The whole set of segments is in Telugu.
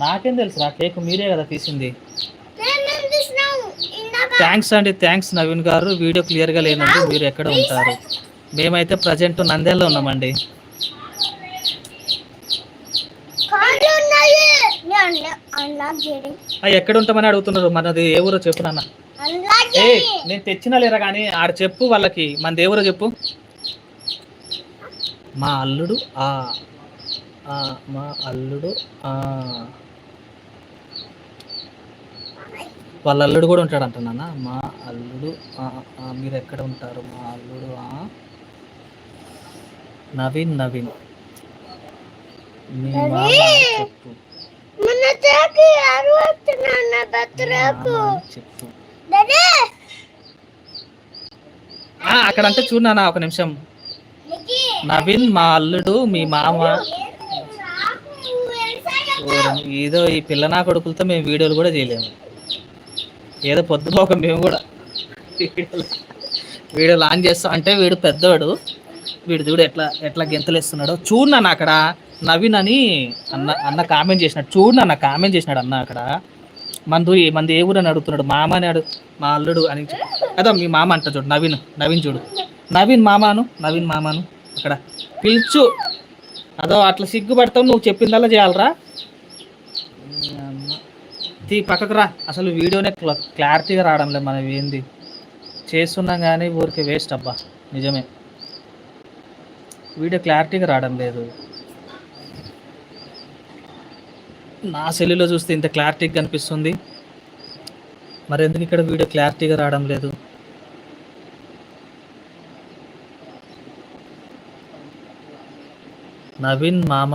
నాకేం తెలుసు ఆ కేక్ మీరే కదా తీసింది. థ్యాంక్స్ అండి, థ్యాంక్స్ నవీన్ గారు. వీడియో క్లియర్గా లేనండి, మీరు ఎక్కడ ఉంటారు? మేమైతే ప్రజెంట్ నంద్యాలలో ఉన్నామండి. ఎక్కడ ఉంటామని అడుగుతున్నారు. మనది ఏ ఊరో చెప్పు నాన్న. ఏ నేను తెచ్చినా లేరా కానీ ఆడ చెప్పు వాళ్ళకి, మనది ఏ ఊరో చెప్పు. మా అల్లుడు మా అల్లుడు వాళ్ళ అల్లుడు కూడా ఉంటాడంట నాన్న. మా అల్లుడు మీరు ఎక్కడ ఉంటారు? మా అల్లుడు నవీన్ మీ మామ చెప్పు చెప్పు. అక్కడంటే చూడనా ఒక నిమిషం. నవీన్ మా అల్లుడు మీ మామ. ఏదో ఈ పిల్ల నా కొడుకులతో మేము వీడియోలు కూడా చేయలేము. ఏదో పొద్దుపోక మేము కూడా వీడియోలు ఆన్ చేస్తాం. అంటే వీడు పెద్దవాడు, వీడు చూడు ఎట్లా గెంతలు వేస్తున్నాడు. చూడు నాన్న అక్కడ నవీన్ అని అన్న కామెంట్ చేసినాడు. చూడు నాన్న కామెంట్ చేసినాడు అన్న అక్కడ. మంది ఏ ఊరు అని అడుగుతున్నాడు. మామ అని మా అల్లుడు అని. అదో మీ మామ అంట చూడు. నవీన్ చూడు. నవీన్ మామాను అక్కడ పిలుచు. అదో అట్లా సిగ్గుపడతావు. నువ్వు చెప్పిందల్లా చేయాలరా. పక్కకు రా. అసలు వీడియోనే క్లారిటీగా రావడం లేదు. మనం ఏంది చేస్తున్నాం కానీ ఊరికి వేస్ట్ అబ్బా. నిజమే వీడియో క్లారిటీగా రావడం లేదు. నా సెల్లులో చూస్తే ఇంత క్లారిటీగా కనిపిస్తుంది, మరి ఎందుకు ఇక్కడ వీడియో క్లారిటీగా రావడం లేదు? నవీన్ మామ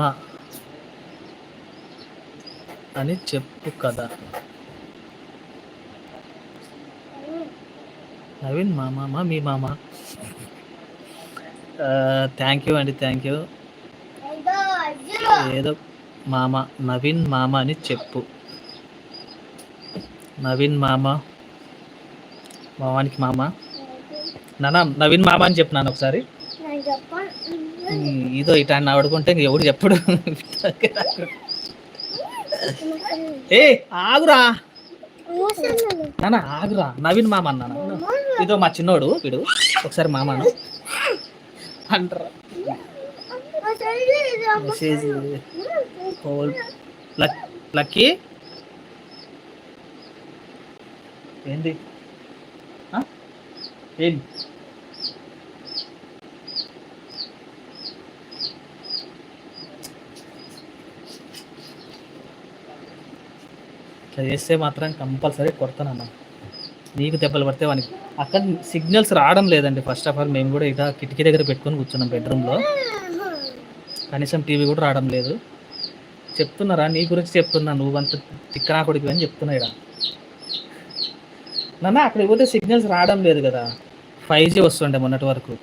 అని చెప్పు కదా. నవీన్ మామ మీ మామ. థ్యాంక్ యూ అండి, థ్యాంక్ యూ. ఏదో మామ, నవీన్ మామ అని చెప్పు. నవీన్ మామానికి మామ నాన్న. నవీన్ మామ అని చెప్పు నాన్న ఒకసారి. ఇదో ఇట ఆడుకుంటే ఎవడు చెప్పడు. ఏ ఆగురా నాన్న, ఆగురా. నవీన్ మామ అన్నాను. ఇదో మా చిన్నోడు వీడు. ఒకసారి మామను అంటారా. మెసేజ్ లక్కీ ఏంది ఏంది ఇట్లా చేస్తే మాత్రం కంపల్సరీ కొడతానన్న. నీకు దెబ్బలు పడితే వానికి. అక్కడ సిగ్నల్స్ రావడం లేదండి. ఫస్ట్ ఆఫ్ ఆల్ మేము కూడా ఇక కిటికీ దగ్గర పెట్టుకొని కూర్చున్నాం బెడ్రూమ్లో. కనీసం టీవీ కూడా రావడం లేదు. చెప్తున్నారా నీ గురించి చెప్తున్నా, నువ్వంత తిక్కనా కొడుకు అని చెప్తున్నా. ఇక్కడ నాన్న అక్కడికి పోతే సిగ్నల్స్ రావడం లేదు కదా. 5G వస్తుండే మొన్నటి వరకు.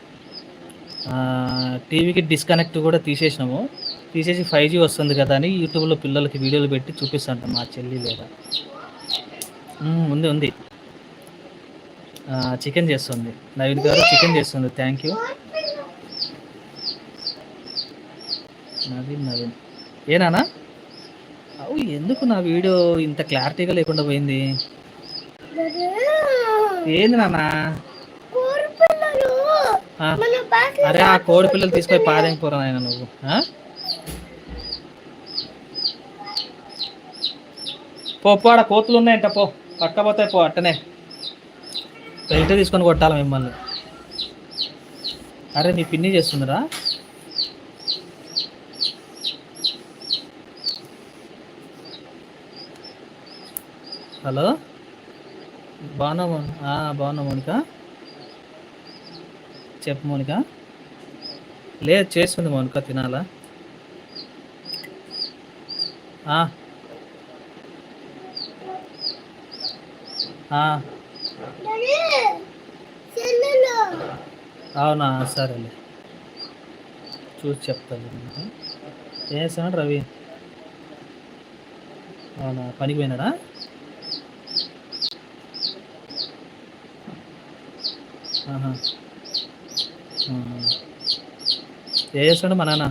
టీవీకి డిస్కనెక్ట్ కూడా తీసేసి 5G వస్తుంది కదా అని యూట్యూబ్లో పిల్లలకి వీడియోలు పెట్టి చూపిస్తాంట మా చెల్లి. లేదా ఉంది చికెన్ చేస్తుంది. నవీన్ గారు చికెన్ చేస్తుంది. Thank you Naveen. ఏనానా అవు ఎందుకు నా వీడియో ఇంత క్లారిటీగా లేకుండా పోయింది? ఏంది నాన్నా? అరే ఆ కోడి పిల్లలు తీసుకొని పాదైపోరా ఆయన నువ్వు. పో ఆడ కోతులు ఉన్నాయంట. పట్టపోతాయి పో. అట్టనే బయట తీసుకొని కొట్టాలి మిమ్మల్ని. అరే నీ పిన్ని చేస్తుందిరా. హలో బాగున్నా మౌనిక. చెప్పు మౌనిక. లేదు చేస్తుంది మౌనిక. తినాలా? అవునా సరేలే, చూసి చెప్తాను. ఏం చేస్తున్నాడు రవి? అవునా పనికి పోయినాడా? ఏ చేస్తాడు మా నాన్న?